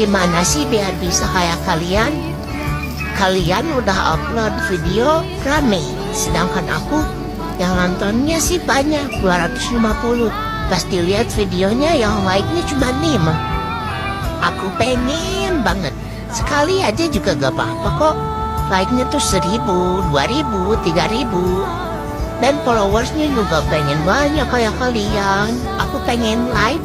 Gimana sih biar bisa kayak kalian? Kalian udah upload video rame, sedangkan aku yang nontonnya sih banyak, 250. Pas dilihat videonya yang like-nya cuma 5. Aku pengen banget, sekali aja juga gak apa-apa kok. Like-nya tuh 1000, 2000, 3000. Dan followersnya juga pengen banyak kayak kalian. Aku pengen like.